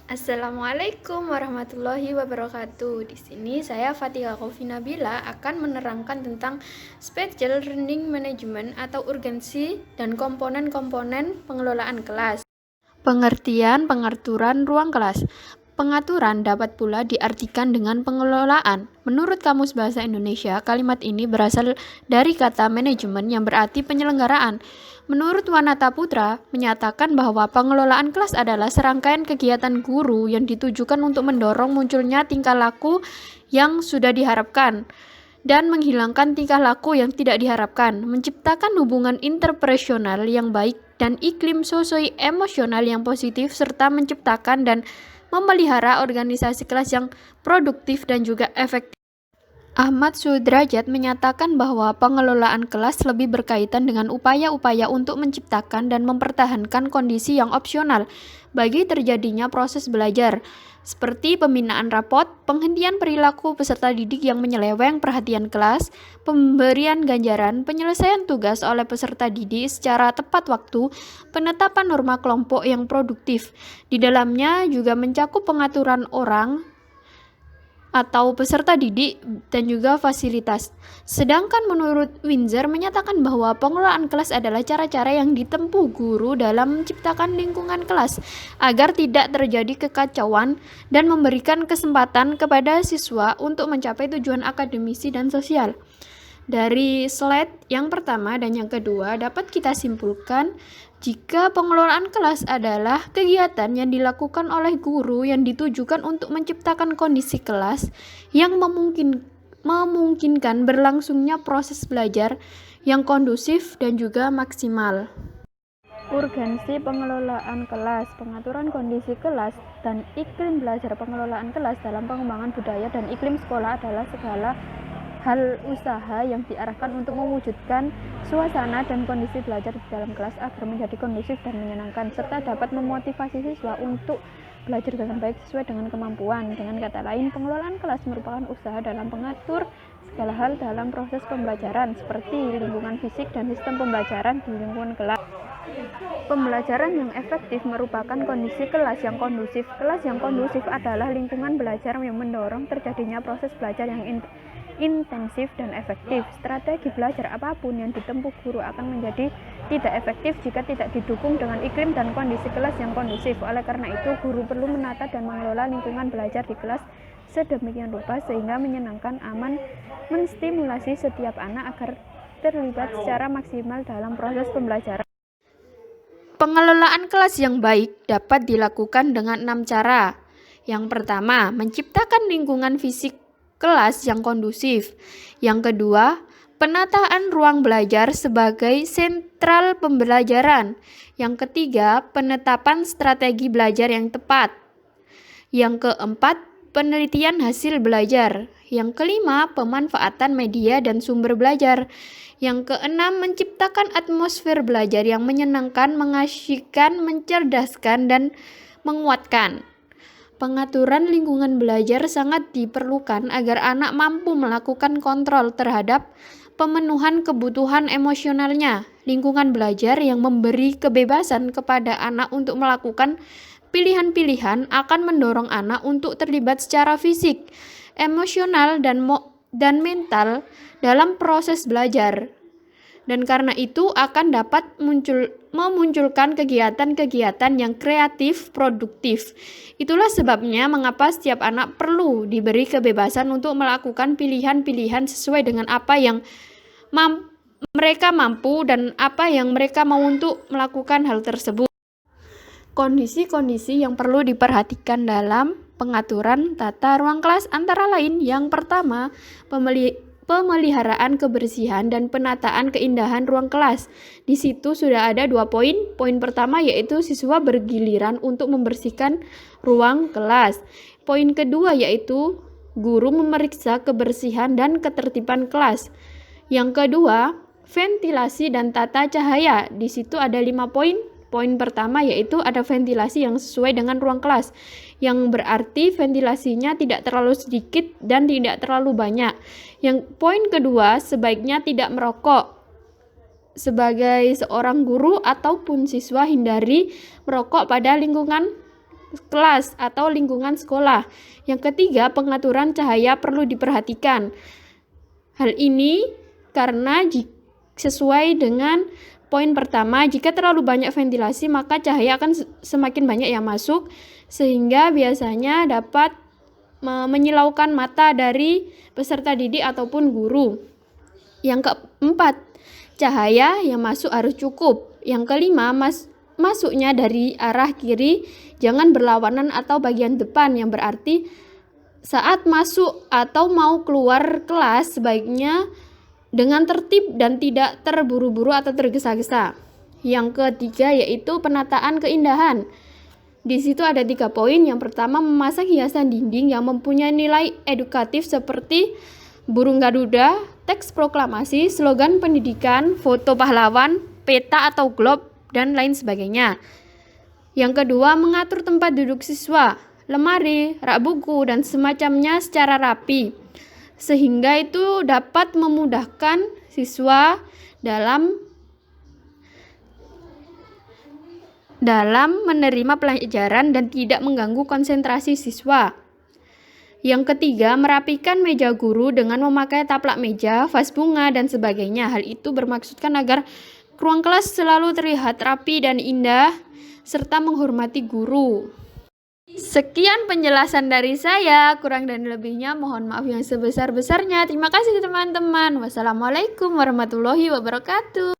Assalamualaikum warahmatullahi wabarakatuh. Di sini saya Fatihah Kofi Nabila akan menerangkan tentang Spatial Learning Management atau urgensi dan komponen-komponen pengelolaan kelas. Pengertian pengaturan ruang kelas. Pengaturan dapat pula diartikan dengan pengelolaan. Menurut Kamus Bahasa Indonesia, kalimat ini berasal dari kata manajemen yang berarti penyelenggaraan. Menurut Wanata Putra, menyatakan bahwa pengelolaan kelas adalah serangkaian kegiatan guru yang ditujukan untuk mendorong munculnya tingkah laku yang sudah diharapkan dan menghilangkan tingkah laku yang tidak diharapkan, menciptakan hubungan interpersonal yang baik dan iklim sosio-emosional yang positif, serta menciptakan dan memelihara organisasi kelas yang produktif dan juga efektif. Ahmad Sudrajat menyatakan bahwa pengelolaan kelas lebih berkaitan dengan upaya-upaya untuk menciptakan dan mempertahankan kondisi yang opsional bagi terjadinya proses belajar, seperti pembinaan rapot, penghentian perilaku peserta didik yang menyeleweng perhatian kelas, pemberian ganjaran, penyelesaian tugas oleh peserta didik secara tepat waktu, penetapan norma kelompok yang produktif. Di dalamnya juga mencakup pengaturan orang atau peserta didik dan juga fasilitas. Sedangkan menurut Windsor menyatakan bahwa pengelolaan kelas adalah cara-cara yang ditempuh guru dalam menciptakan lingkungan kelas agar tidak terjadi kekacauan dan memberikan kesempatan kepada siswa untuk mencapai tujuan akademisi dan sosial. Dari slide yang pertama dan yang kedua dapat kita simpulkan jika pengelolaan kelas adalah kegiatan yang dilakukan oleh guru yang ditujukan untuk menciptakan kondisi kelas yang memungkinkan berlangsungnya proses belajar yang kondusif dan juga maksimal. Urgensi pengelolaan kelas, pengaturan kondisi kelas, dan iklim belajar. Pengelolaan kelas dalam pengembangan budaya dan iklim sekolah adalah segala hal usaha yang diarahkan untuk mewujudkan suasana dan kondisi belajar di dalam kelas agar menjadi kondusif dan menyenangkan, serta dapat memotivasi siswa untuk belajar dengan baik sesuai dengan kemampuan. Dengan kata lain, pengelolaan kelas merupakan usaha dalam mengatur segala hal dalam proses pembelajaran, seperti lingkungan fisik dan sistem pembelajaran di lingkungan kelas. Pembelajaran yang efektif merupakan kondisi kelas yang kondusif. Kelas yang kondusif adalah lingkungan belajar yang mendorong terjadinya proses belajar yang intensif dan efektif. Strategi belajar apapun yang ditempuh guru akan menjadi tidak efektif jika tidak didukung dengan iklim dan kondisi kelas yang kondusif. Oleh karena itu, guru perlu menata dan mengelola lingkungan belajar di kelas sedemikian rupa sehingga menyenangkan, aman, menstimulasi setiap anak agar terlibat secara maksimal dalam proses pembelajaran. Pengelolaan kelas yang baik dapat dilakukan dengan 6 cara. Yang pertama, menciptakan lingkungan fisik kelas yang kondusif. Yang kedua, penataan ruang belajar sebagai sentral pembelajaran. Yang ketiga, penetapan strategi belajar yang tepat. Yang keempat, penelitian hasil belajar. Yang kelima, pemanfaatan media dan sumber belajar. Yang keenam, menciptakan atmosfer belajar yang menyenangkan, mengasyikkan, mencerdaskan, dan menguatkan. Pengaturan lingkungan belajar sangat diperlukan agar anak mampu melakukan kontrol terhadap pemenuhan kebutuhan emosionalnya. Lingkungan belajar yang memberi kebebasan kepada anak untuk melakukan pilihan-pilihan akan mendorong anak untuk terlibat secara fisik, emosional, dan mental dalam proses belajar. Dan karena itu akan dapat memunculkan kegiatan-kegiatan yang kreatif, produktif. Itulah sebabnya mengapa setiap anak perlu diberi kebebasan untuk melakukan pilihan-pilihan sesuai dengan apa yang mereka mampu dan apa yang mereka mau untuk melakukan hal tersebut. Kondisi-kondisi yang perlu diperhatikan dalam pengaturan tata ruang kelas antara lain: yang pertama, pemeliharaan kebersihan dan penataan keindahan ruang kelas. Di situ sudah ada 2 poin. Poin pertama yaitu siswa bergiliran untuk membersihkan ruang kelas. Poin kedua yaitu guru memeriksa kebersihan dan ketertiban kelas. Yang kedua, ventilasi dan tata cahaya. Di situ ada 5 poin. Poin pertama yaitu ada ventilasi yang sesuai dengan ruang kelas, yang berarti ventilasinya tidak terlalu sedikit dan tidak terlalu banyak. Yang poin kedua, sebaiknya tidak merokok. Sebagai seorang guru ataupun siswa, hindari merokok pada lingkungan kelas atau lingkungan sekolah. Yang ketiga, pengaturan cahaya perlu diperhatikan. Hal ini karena sesuai dengan poin pertama, jika terlalu banyak ventilasi maka cahaya akan semakin banyak yang masuk sehingga biasanya dapat menyilaukan mata dari peserta didik ataupun guru. Yang keempat, cahaya yang masuk harus cukup. Yang kelima, masuknya dari arah kiri, jangan berlawanan atau bagian depan, yang berarti saat masuk atau mau keluar kelas sebaiknya dengan tertib dan tidak terburu-buru atau tergesa-gesa. Yang ketiga yaitu penataan keindahan. Di situ ada 3 poin. Yang pertama, memasang hiasan dinding yang mempunyai nilai edukatif seperti burung garuda, teks proklamasi, slogan pendidikan, foto pahlawan, peta atau globe, dan lain sebagainya. Yang kedua, mengatur tempat duduk siswa, lemari, rak buku, dan semacamnya secara rapi, sehingga itu dapat memudahkan siswa dalam menerima pelajaran dan tidak mengganggu konsentrasi siswa. Yang ketiga, merapikan meja guru dengan memakai taplak meja, vas bunga, dan sebagainya. Hal itu bermaksudkan agar ruang kelas selalu terlihat rapi dan indah, serta menghormati guru. Sekian penjelasan dari saya, kurang dan lebihnya mohon maaf yang sebesar-besarnya. Terima kasih teman-teman. Wassalamualaikum warahmatullahi wabarakatuh.